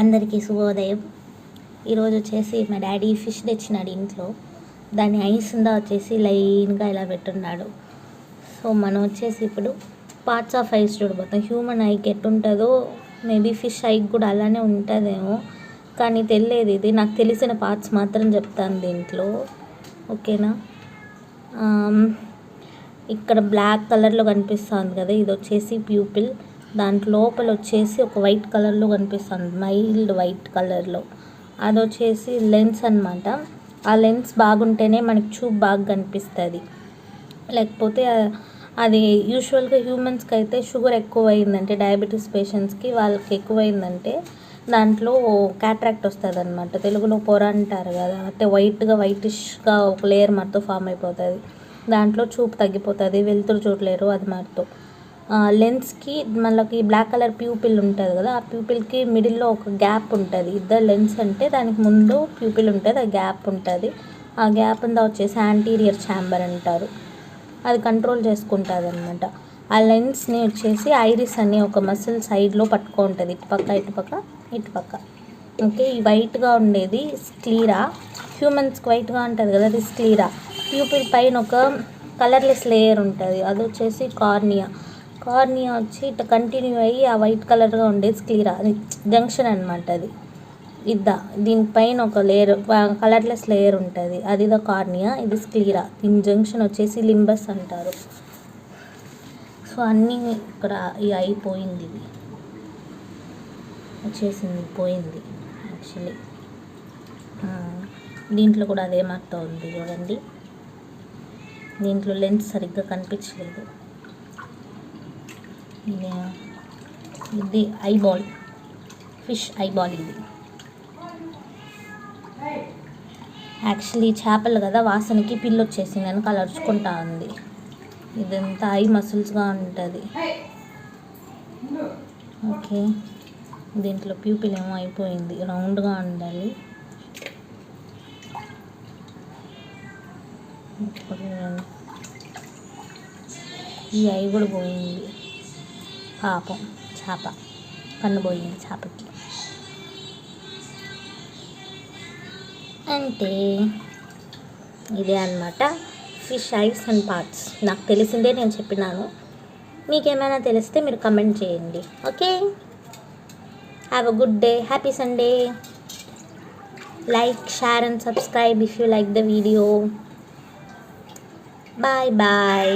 అందరికీ శుభోదయం. ఈరోజు వచ్చేసి మా డాడీ ఫిష్ తెచ్చినాడు ఇంట్లో. దాని ఐస్ ఉందా వచ్చేసి లైన్గా ఇలా పెట్టున్నాడు. సో మనం వచ్చేసి ఇప్పుడు పార్ట్స్ ఆఫ్ ఐస్ చూడబోతాం. హ్యూమన్ ఐకి ఎట్టుంటుందో మేబీ ఫిష్ ఐకి కూడా అలానే ఉంటుందేమో, కానీ తెలియదు. ఇది నాకు తెలిసిన పార్ట్స్ మాత్రం చెప్తాను దీంట్లో, ఓకేనా. ఇక్కడ బ్లాక్ కలర్లో కనిపిస్తుంది కదా, ఇది వచ్చేసి ప్యూపిల్. దాంట్లో లోపల వచ్చేసి ఒక వైట్ కలర్లో కనిపిస్తుంది, మైల్డ్ వైట్ కలర్లో. అది వచ్చేసి లెన్స్ అనమాట. ఆ లెన్స్ బాగుంటేనే మనకి చూపు బాగా కనిపిస్తుంది. లేకపోతే అది యూజువల్గా హ్యూమన్స్కి అయితే షుగర్ ఎక్కువైందంటే, డయాబెటీస్ పేషెంట్స్కి వాళ్ళకి ఎక్కువైందంటే దాంట్లో క్యాట్రాక్ట్ వస్తుంది అనమాట. తెలుగులో పొర అంటారు కదా, అంటే వైటిష్గా ఒక లేయర్ మాతో ఫామ్ అయిపోతుంది. దాంట్లో చూపు తగ్గిపోతుంది, వెలుతురు చూడలేరు. అది మాతో లెన్స్కి మనకి బ్లాక్ కలర్ ప్యూపిల్ ఉంటుంది కదా, ఆ ప్యూపిల్కి మిడిల్లో ఒక గ్యాప్ ఉంటుంది. ఇద్దరు లెన్స్ అంటే దానికి ముందు ప్యూపిల్ ఉంటుంది, ఆ గ్యాప్ ఉంటుంది. ఆ గ్యాప్ అంతా వచ్చేసి యాంటీరియర్ ఛాంబర్ అంటారు. అది కంట్రోల్ చేసుకుంటుంది అనమాట. ఆ లెన్స్ని వచ్చేసి ఐరిస్ అనే ఒక మసిల్ సైడ్లో పట్టుకుంటుంది, ఇటుపక్క. ఓకే, ఈ వైట్గా ఉండేది స్క్లీరా. హ్యూమన్స్కి వైట్గా ఉంటుంది కదా, అది స్క్లీరా. ప్యూపిల్ పైన ఒక కలర్లెస్ లేయర్ ఉంటుంది, అది వచ్చేసి కార్నియా వచ్చి ఇట్లా కంటిన్యూ అయ్యి ఆ వైట్ కలర్గా ఉండేది స్క్లీరా. అది జంక్షన్ అనమాట. అది దీనిపైన ఒక లేయర్, కలర్లెస్ లేయర్ ఉంటుంది, అది కార్నియా, ఇది స్క్లీరా. దీని జంక్షన్ వచ్చేసి లింబస్ అంటారు. సో అన్నీ ఇక్కడ ఈ అయిపోయింది, ఇది వచ్చేసింది, పోయింది యాక్చువల్లీ. దీంట్లో కూడా అదే మార్తా ఉంది చూడండి. దీంట్లో లెన్స్ సరిగ్గా కనిపించలేదు. ఇది ఐబాల్, ఫిష్ ఐబాల్. ఇది యాక్చువల్లీ చేపలు కదా, వాసనకి పిల్లి వచ్చేసింది వెనకాల అరుచుకుంటా ఉంది. ఇదంతా ఐ మసిల్స్గా ఉంటుంది. ఓకే, దీంట్లో ప్యూపిల్ ఏమో అయిపోయింది, రౌండ్గా ఉండాలి. ఈ ఐ కూడా పోయింది పాపం, చేప కన్ను పోయింది చేపకి. అంటే ఇదే అన్నమాట ఫిష్ ఐస్ అండ్ పార్ట్స్. నాకు తెలిసిందే నేను చెప్పినాను. మీకేమైనా తెలిస్తే మీరు కమెంట్ చేయండి. Okay, have a good day, happy Sunday. Like, share and subscribe if you like the video. Bye bye.